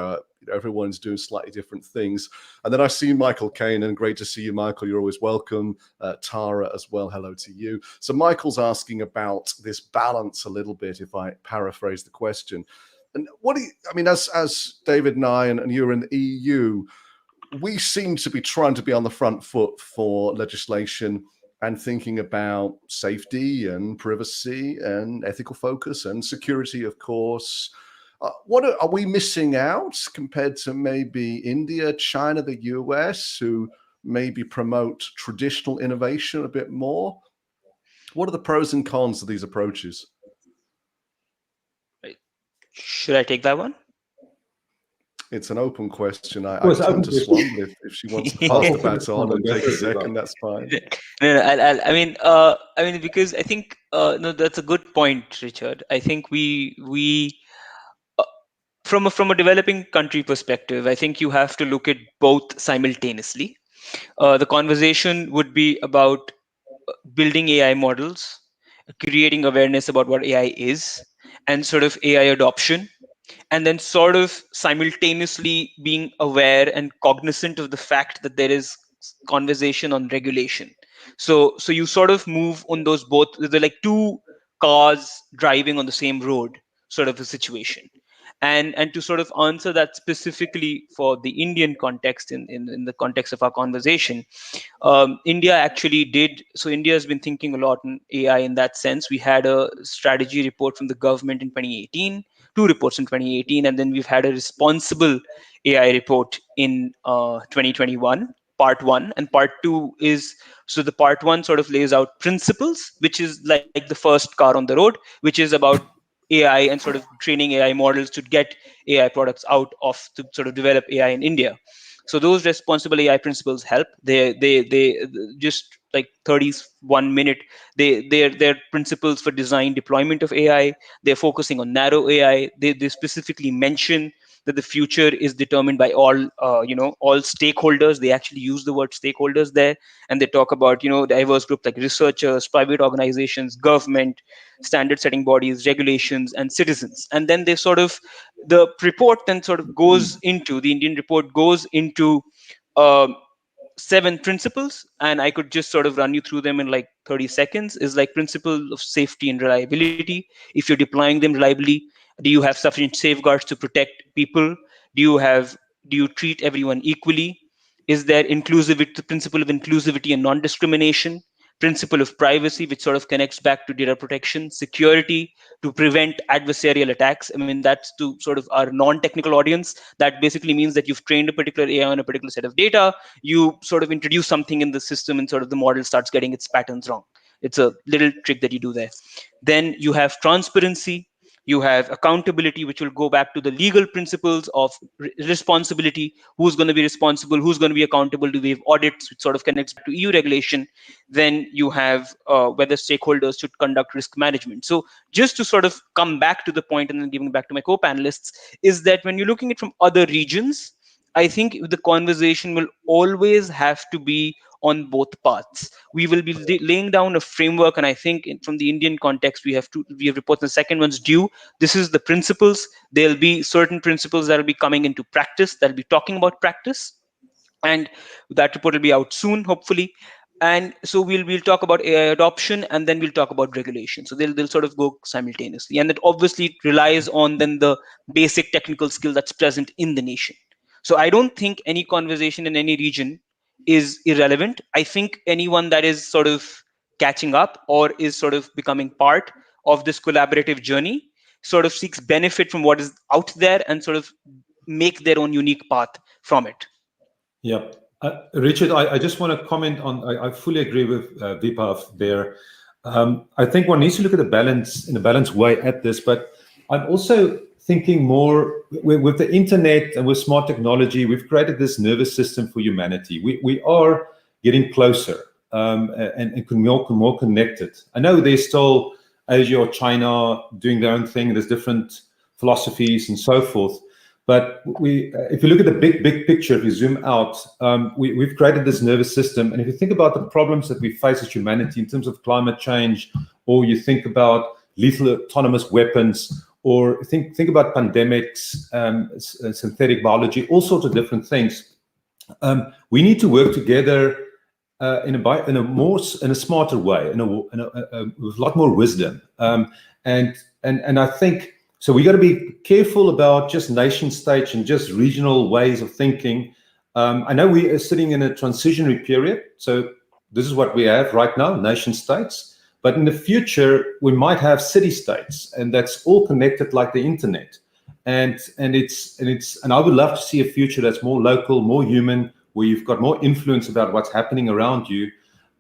everyone's doing slightly different things. And then I see Michael Kane, and great to see you, Michael. You're always welcome. Tara as well. Hello to you. So Michael's asking about this balance a little bit, if I paraphrase the question. And what do you, as David and I and you're in the EU, we seem to be trying to be on the front foot for legislation and thinking about safety and privacy and ethical focus and security, of course. What are we missing out compared to maybe India, China, the US, who maybe promote traditional innovation a bit more? What are the pros and cons of these approaches? Should I take that one? It's an open question. I turn to Swantje if she wants to pass the baton and take a second. That's fine. No, because I think no, that's a good point, Richard. I think we from a developing country perspective, I think you have to look at both simultaneously. The conversation would be about building AI models, creating awareness about what AI is, and sort of AI adoption. And then sort of simultaneously being aware and cognizant of the fact that there is conversation on regulation. So you sort of move on those both. They're like 2 cars driving on the same road sort of a situation. And to sort of answer that specifically for the Indian context, in the context of our conversation, India actually did. So India has been thinking a lot on AI in that sense. We had a strategy report from the government in 2018, 2 reports in 2018, and then we've had a responsible AI report in 2021, part 1. And part 2 is, so the part 1 sort of lays out principles, which is like the first car on the road, which is about AI and sort of training AI models to get AI products out of, to sort of develop AI in India. So those responsible AI principles help. They just like 31 minute. They're principles for design deployment of AI. They're focusing on narrow AI. They specifically mention that the future is determined by all stakeholders. They actually use the word stakeholders there, and they talk about diverse groups like researchers, private organizations, government, standard setting bodies, regulations, and citizens. And then they sort of, the report then sort of goes into, the Indian report goes into 7 principles, and I could just sort of run you through them in like 30 seconds. Is like principle of safety and reliability. If you're deploying them reliably, do you have sufficient safeguards to protect people? Do you treat everyone equally? Is there inclusivity, the principle of inclusivity and non-discrimination? Principle of privacy, which sort of connects back to data protection, security, to prevent adversarial attacks. I mean, that's to sort of our non-technical audience. That basically means that you've trained a particular AI on a particular set of data. You sort of introduce something in the system and sort of the model starts getting its patterns wrong. It's a little trick that you do there. Then you have transparency. You have accountability, which will go back to the legal principles of responsibility. Who's going to be responsible? Who's going to be accountable? Do we have audits, which sort of connects back to EU regulation? Then you have whether stakeholders should conduct risk management. So just to sort of come back to the point and then giving back to my co-panelists, is that when you're looking at it from other regions, I think the conversation will always have to be on both paths. We will be laying down a framework, and I think from the Indian context, we have reports. The second one's due. This is the principles. There'll be certain principles that will be coming into practice. That'll be talking about practice, and that report will be out soon, hopefully. And so we'll talk about AI adoption, and then we'll talk about regulation. So they'll sort of go simultaneously, and that obviously relies on then the basic technical skill that's present in the nation. So I don't think any conversation in any region is irrelevant. I think anyone that is sort of catching up or is sort of becoming part of this collaborative journey sort of seeks benefit from what is out there and sort of make their own unique path from it. Yeah. Richard, I just want to comment on, I fully agree with Vibhav there. I think one needs to look at the balance in a balanced way at this, but I'm also thinking more with the internet and with smart technology, we've created this nervous system for humanity. We are getting closer and more connected. I know there's still Asia or China doing their own thing. There's different philosophies and so forth. But if you look at the big picture, if you zoom out, we've created this nervous system. And if you think about the problems that we face as humanity in terms of climate change, or you think about lethal autonomous weapons, or think about pandemics, synthetic biology, all sorts of different things. We need to work together in a smarter way, with a lot more wisdom. And I think so. We got to be careful about just nation states and just regional ways of thinking. I know we are sitting in a transitionary period, so this is what we have right now, nation states. But in the future, we might have city-states, and that's all connected like the internet. And I would love to see a future that's more local, more human, where you've got more influence about what's happening around you,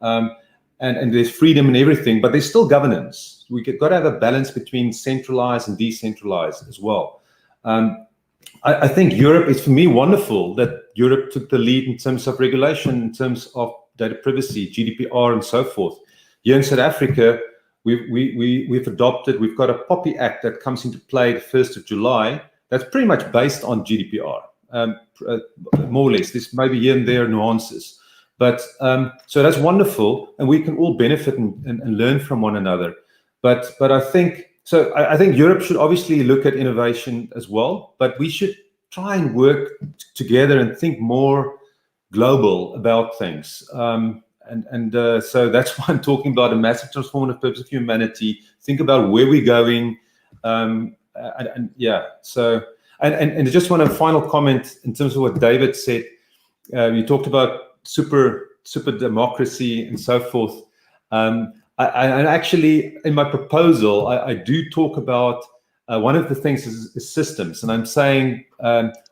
and there's freedom and everything. But there's still governance. We got to have a balance between centralized and decentralized as well. I think Europe is, for me, wonderful that Europe took the lead in terms of regulation, in terms of data privacy, GDPR, and so forth. Here in South Africa, we've adopted, we've got a POPI Act that comes into play the 1st of July. That's pretty much based on GDPR, more or less. There's maybe here and there nuances. But so that's wonderful, and we can all benefit and learn from one another. But I think Europe should obviously look at innovation as well, but we should try and work together and think more global about things. So that's why I'm talking about a massive transformative purpose of humanity. Think about where we're going. So I just want a final comment in terms of what David said. You talked about super democracy and so forth. I actually, in my proposal, I do talk about one of the things is systems. And I'm saying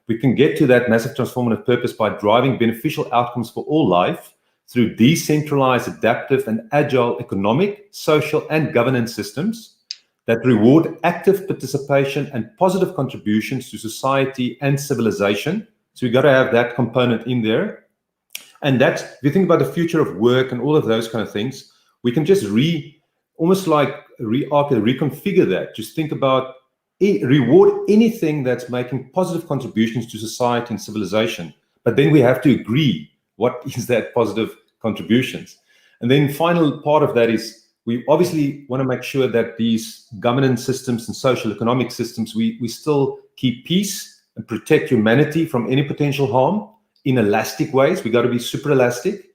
we can get to that massive transformative purpose by driving beneficial outcomes for all life through decentralized, adaptive, and agile economic, social, and governance systems that reward active participation and positive contributions to society and civilization. So we've got to have that component in there. And that's, if you think about the future of work and all of those kind of things, we can just reconfigure that. Just think about reward anything that's making positive contributions to society and civilization. But then we have to agree what is that positive contributions. And then final part of that is we obviously want to make sure that these governance systems and social economic systems, we still keep peace and protect humanity from any potential harm. in elastic ways. We got to be super elastic.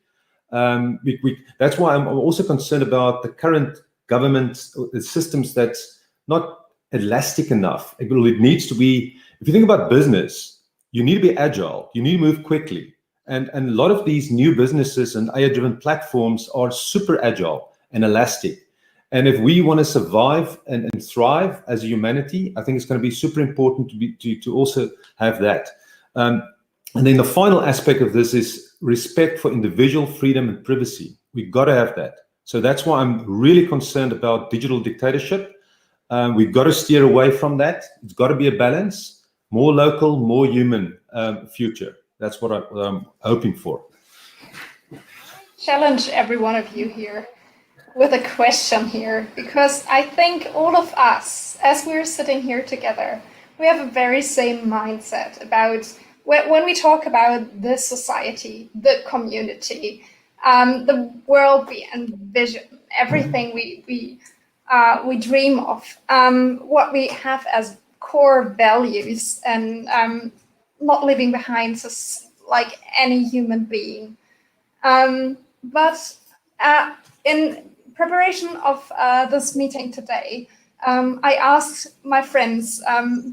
That's why I'm also concerned about the current government systems that's not elastic enough. It needs to be, if you think about business, you need to be agile, you need to move quickly. And a lot of these new businesses and AI-driven platforms are super agile and elastic. And if we want to survive and thrive as a humanity, I think it's going to be super important to also have that. And then the final aspect of this is respect for individual freedom and privacy. We've got to have that. So that's why I'm really concerned about digital dictatorship. We've got to steer away from that. It's got to be a balance, more local, more human future. That's what I'm hoping for. Challenge every one of you here with a question here, because I think all of us, as we're sitting here together, we have a very same mindset about when we talk about the society, the community, the world we envision, everything we dream of, what we have as core values, and not leaving behind just like any human being. But in preparation of this meeting today, I asked my friends,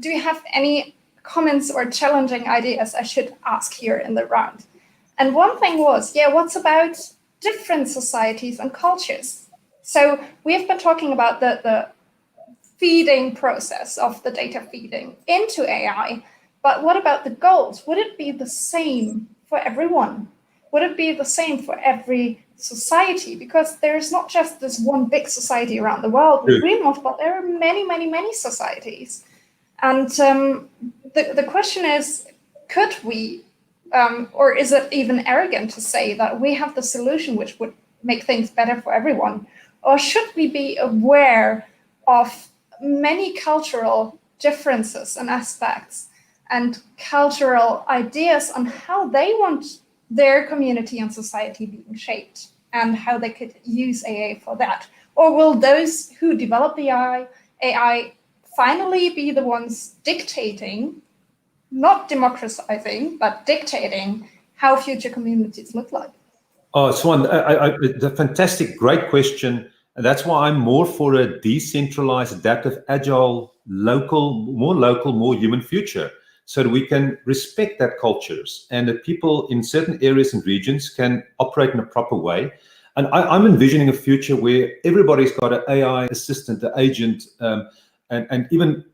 do you have any comments or challenging ideas I should ask here in the round? And one thing was, what's about different societies and cultures? So we have been talking about the feeding process of the data feeding into AI, but what about the goals? Would it be the same for everyone? Would it be the same for every society? Because there's not just this one big society around the world we dream of, but there are many, many, many societies. And the question is, could we, or is it even arrogant to say that we have the solution which would make things better for everyone? Or should we be aware of many cultural differences and aspects and cultural ideas on how they want their community and society being shaped, and how they could use AI for that? Or will those who develop the AI finally be the ones dictating, not democratizing, but dictating how future communities look like? Oh, Swan, it's a fantastic, great question. And that's why I'm more for a decentralized, adaptive, agile, more human future, so that we can respect that cultures and that people in certain areas and regions can operate in a proper way. And I'm envisioning a future where everybody's got an AI assistant, an agent, and even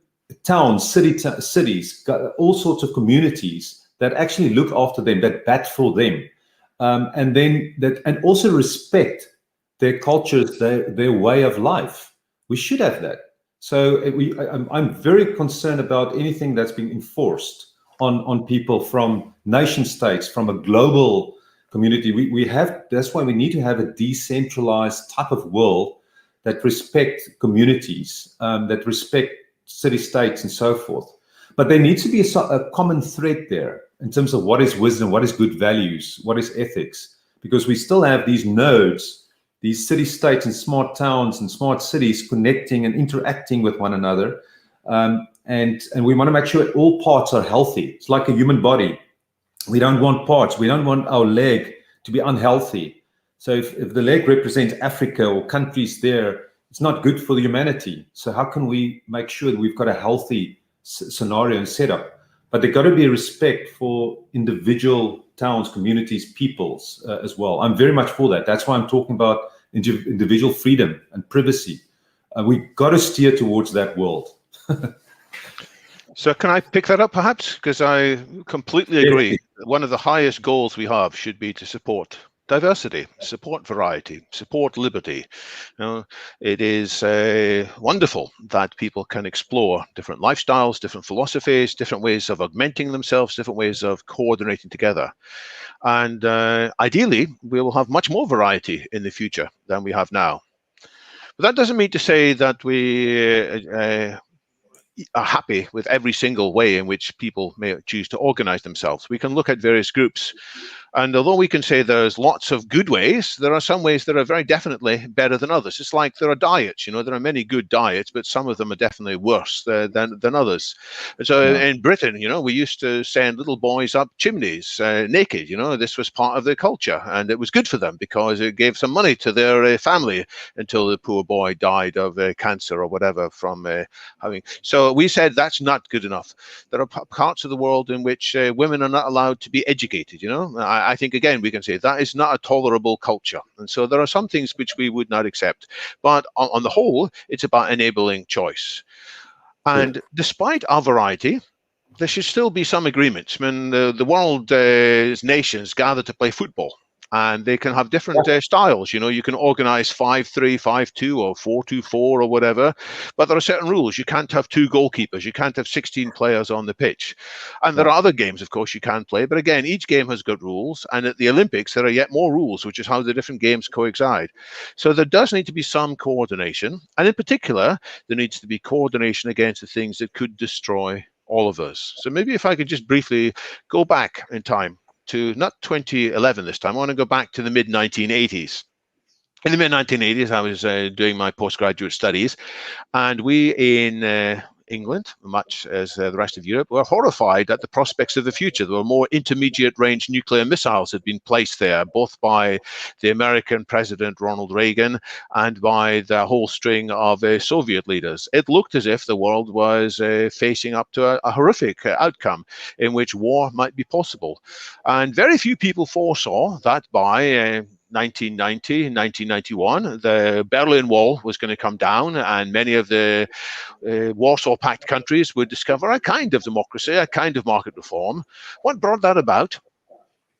towns, cities, got all sorts of communities that actually look after them, that bat for them, and also respect their cultures, their way of life. We should have that. So I'm very concerned about anything that's being enforced on people from nation states, from a global community. That's why we need to have a decentralized type of world that respect communities, that respect city-states and so forth. But there needs to be a common thread there in terms of what is wisdom, what is good values, what is ethics, because we still have these nodes, these city-states and smart towns and smart cities connecting and interacting with one another. And we want to make sure that all parts are healthy. It's like a human body. We don't want parts. We don't want our leg to be unhealthy. So if the leg represents Africa or countries there, it's not good for the humanity. So how can we make sure that we've got a healthy scenario and setup? But there's got to be respect for individual towns, communities, peoples as well. I'm very much for that. That's why I'm talking about individual freedom and privacy. We've got to steer towards that world. So can I pick that up perhaps? Because I completely agree. Yeah. One of the highest goals we have should be to support diversity, support variety, support liberty. You know, it is wonderful that people can explore different lifestyles, different philosophies, different ways of augmenting themselves, different ways of coordinating together. And ideally, we will have much more variety in the future than we have now. But that doesn't mean to say that we are happy with every single way in which people may choose to organize themselves. We can look at various groups And although we can say there's lots of good ways, there are some ways that are very definitely better than others. It's like there are diets, there are many good diets, but some of them are definitely worse than others. And so in Britain, we used to send little boys up chimneys naked. This was part of their culture, and it was good for them because it gave some money to their family until the poor boy died of cancer or whatever from having. So we said that's not good enough. There are parts of the world in which women are not allowed to be educated. I think, again, we can say that is not a tolerable culture. And so there are some things which we would not accept. But on the whole, it's about enabling choice. And despite our variety, there should still be some agreements. I mean, the world's nations gather to play football. And they can have different styles. You can organize 5-3, 5-2, or 4-2-4, or whatever. But there are certain rules. You can't have 2 goalkeepers. You can't have 16 players on the pitch. And there are other games, of course, you can play. But again, each game has got rules. And at the Olympics, there are yet more rules, which is how the different games coincide. So there does need to be some coordination. And in particular, there needs to be coordination against the things that could destroy all of us. So maybe if I could just briefly go back in time to not 2011 this time. I want to go back to the mid-1980s. In the mid-1980s, I was doing my postgraduate studies, and we in England, much as the rest of Europe, were horrified at the prospects of the future. There were more intermediate-range nuclear missiles had been placed there, both by the American President Ronald Reagan and by the whole string of Soviet leaders. It looked as if the world was facing up to a horrific outcome in which war might be possible. And very few people foresaw that by 1990, 1991, the Berlin Wall was going to come down, and many of the Warsaw Pact countries would discover a kind of democracy, a kind of market reform. What brought that about?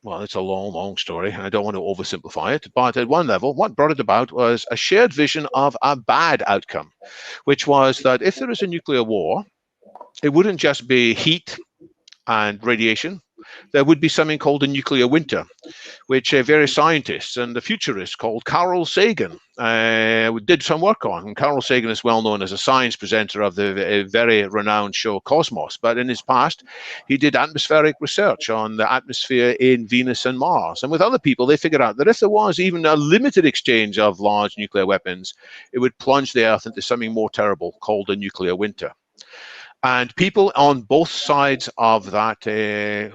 Well, it's a long, long story. I don't want to oversimplify it. But at one level, what brought it about was a shared vision of a bad outcome, which was that if there is a nuclear war, it wouldn't just be heat and radiation. There would be something called a nuclear winter, which various scientists and the futurists called Carl Sagan did some work on. And Carl Sagan is well known as a science presenter of the very renowned show Cosmos. But in his past, he did atmospheric research on the atmosphere in Venus and Mars. And with other people, they figured out that if there was even a limited exchange of large nuclear weapons, it would plunge the Earth into something more terrible called a nuclear winter. And people on both sides of that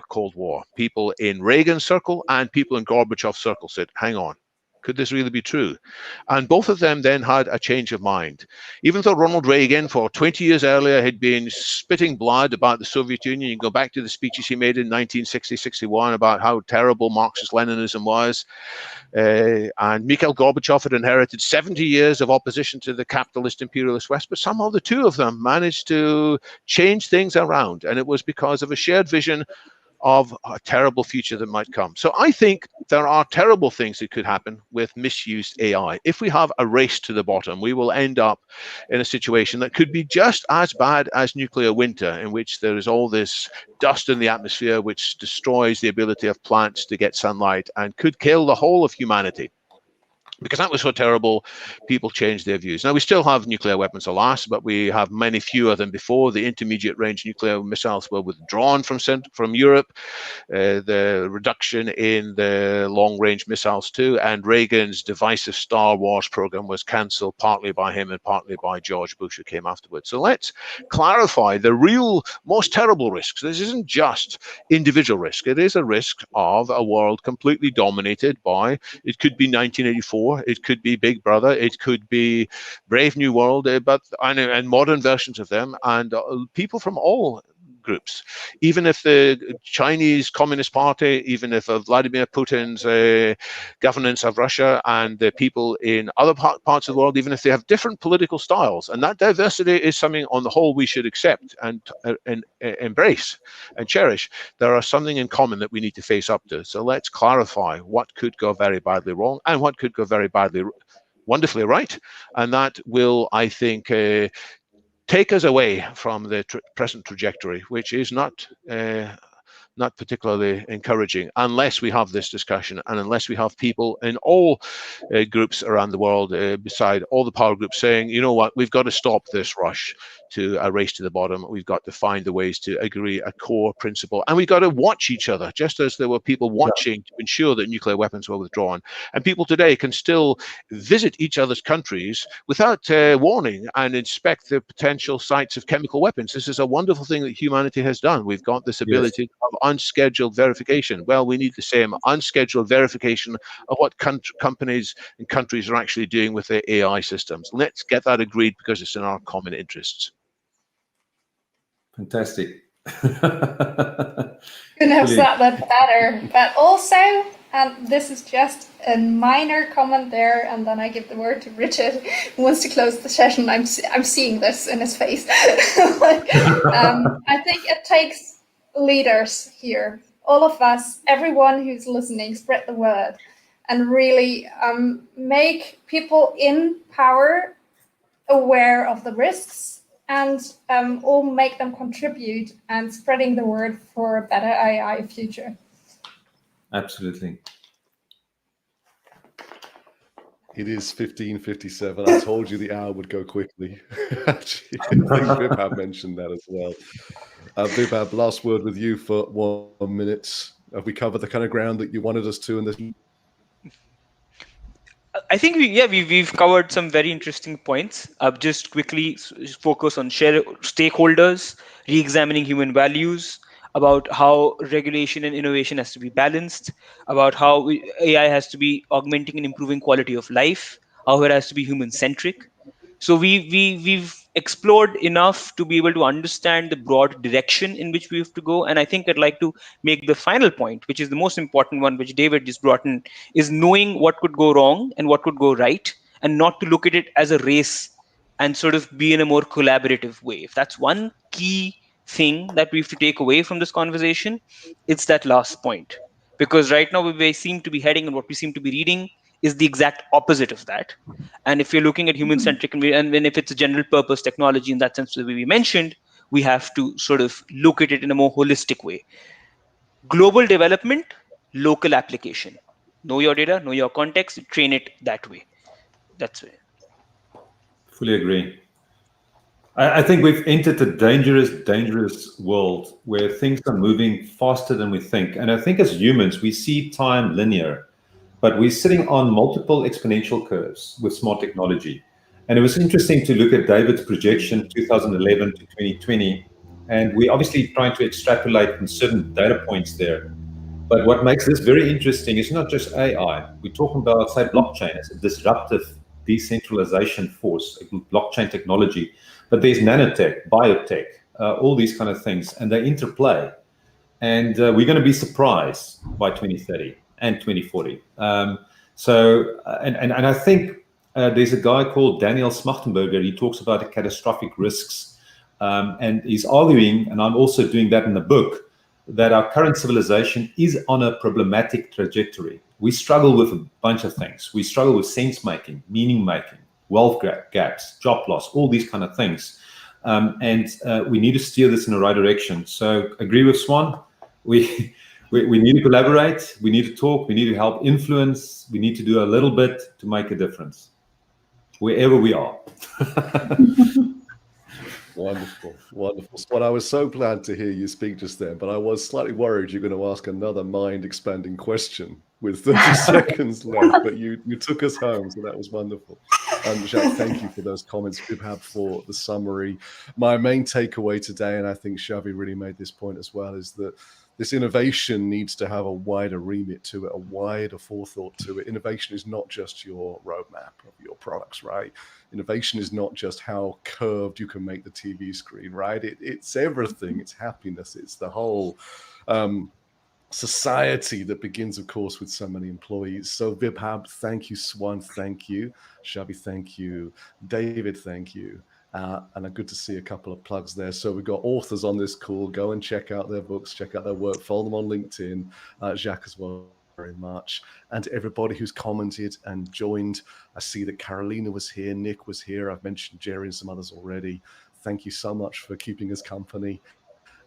Cold War, people in Reagan's circle and people in Gorbachev's circle said, hang on, could this really be true? And both of them then had a change of mind. Even though Ronald Reagan, for 20 years earlier, had been spitting blood about the Soviet Union, you can go back to the speeches he made in 1960-61 about how terrible Marxist-Leninism was. And Mikhail Gorbachev had inherited 70 years of opposition to the capitalist imperialist West, but somehow the two of them managed to change things around. And it was because of a shared vision of a terrible future that might come. So I think there are terrible things that could happen with misused AI. If we have a race to the bottom, we will end up in a situation that could be just as bad as nuclear winter, in which there is all this dust in the atmosphere which destroys the ability of plants to get sunlight and could kill the whole of humanity. Because that was so terrible, people changed their views. Now, we still have nuclear weapons, alas, but we have many fewer than before. The intermediate-range nuclear missiles were withdrawn from Europe. The reduction in the long-range missiles, too, and Reagan's divisive Star Wars program was cancelled partly by him and partly by George Bush, who came afterwards. So let's clarify the real, most terrible risks. This isn't just individual risk. It is a risk of a world completely dominated by, it could be 1984, it could be Big Brother, it could be Brave New World, and modern versions of them, and people from all groups. Even if the Chinese Communist Party, even if Vladimir Putin's governance of Russia and the people in other parts of the world, even if they have different political styles. And that diversity is something on the whole we should accept and embrace and cherish. There are something in common that we need to face up to. So let's clarify what could go very badly wrong and what could go very badly wonderfully right. And that will, I think, take us away from the present trajectory, which is not not particularly encouraging unless we have this discussion and unless we have people in all groups around the world, beside all the power groups, saying, you know what, we've got to stop this rush to a race to the bottom. We've got to find the ways to agree a core principle, and we've got to watch each other, just as there were people watching to ensure that nuclear weapons were withdrawn. And people today can still visit each other's countries without warning and inspect the potential sites of chemical weapons. This is a wonderful thing that humanity has done. We've got this ability of unscheduled verification. Well, we need the same unscheduled verification of what companies and countries are actually doing with their AI systems. Let's get that agreed, because it's in our common interests. Fantastic. Couldn't have said that better. But also, and this is just a minor comment there, and then I give the word to Richard, who wants to close the session. I'm seeing this in his face. I think it takes leaders here, all of us, everyone who's listening, spread the word, and really make people in power aware of the risks, and all make them contribute and spreading the word for a better AI future. Absolutely. It is 15:57. I told you the hour would go quickly. Actually, I think Vibhav mentioned that as well. Vibhav, last word with you for 1 minute. Have we covered the kind of ground that you wanted us to in this? I think we've covered some very interesting points. Just quickly focus on stakeholders, re-examining human values, about how regulation and innovation has to be balanced, about how AI has to be augmenting and improving quality of life, how it has to be human-centric. So we've explored enough to be able to understand the broad direction in which we have to go. And I think I'd like to make the final point, which is the most important one, which David just brought in, is knowing what could go wrong and what could go right, and not to look at it as a race and sort of be in a more collaborative way. If that's one key thing that we have to take away from this conversation, it's that last point. Because right now we seem to be heading, and what we seem to be reading is the exact opposite of that. And if you're looking at human-centric, and then if it's a general purpose technology in that sense that we mentioned, we have to sort of look at it in a more holistic way. Global development, local application. Know your data, know your context, train it that way. That's it. Fully agree. I think we've entered a dangerous world where things are moving faster than we think. And I think as humans, we see time linear, but we're sitting on multiple exponential curves with smart technology. And it was interesting to look at David's projection 2011 to 2020. And we're obviously trying to extrapolate from certain data points there. But what makes this very interesting is not just AI. We're talking about, say, blockchain as a disruptive decentralization force, blockchain technology. But there's nanotech, biotech, all these kind of things, and they interplay. And we're going to be surprised by 2030 and 2040. And I think there's a guy called Daniel Smachtenberger. He talks about the catastrophic risks. And he's arguing, and I'm also doing that in the book, that our current civilization is on a problematic trajectory. We struggle with a bunch of things. We struggle with sense-making, meaning-making, wealth gaps, job loss, all these kind of things. And we need to steer this in the right direction. So agree with Swan. We need to collaborate. We need to talk. We need to help influence. We need to do a little bit to make a difference wherever we are. Wonderful, wonderful. Swan, I was so glad to hear you speak just then, but I was slightly worried you're going to ask another mind-expanding question with 30 seconds left, but you took us home, so that was wonderful. Jacques, thank you for those comments. Vibhav for the summary. My main takeaway today, and I think Chhavi really made this point as well, is that this innovation needs to have a wider remit to it, a wider forethought to it. Innovation is not just your roadmap of your products, right? Innovation is not just how curved you can make the TV screen, right? It's everything. It's happiness. It's the whole society that begins, of course, with so many employees. So Vibhav, thank you. Swan, thank you. Chhavi, thank you. David, thank you. And good to see a couple of plugs there. So we've got authors on this call. Go and check out their books, check out their work, follow them on LinkedIn. Jacques as well, very much. And everybody who's commented and joined. I see that Carolina was here, Nick was here. I've mentioned Jerry and some others already. Thank you so much for keeping us company.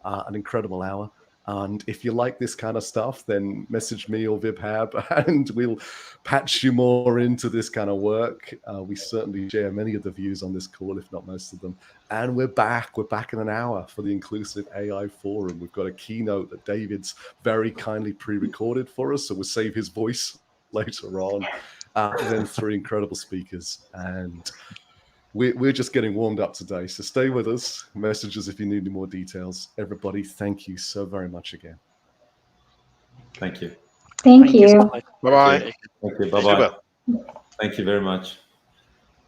An incredible hour. And if you like this kind of stuff, then message me or Vibhav, and we'll patch you more into this kind of work. We certainly share many of the views on this call, if not most of them. And we're back. We're back in an hour for the Inclusive AI Forum. We've got a keynote that David's very kindly pre-recorded for us, so we'll save his voice later on. Then 3 incredible speakers. And we're just getting warmed up today, so stay with us. Message us if you need any more details. Everybody, thank you so very much again. Thank you. Thank you. So much. Bye-bye. Thank you. Bye-bye. Thank you very much.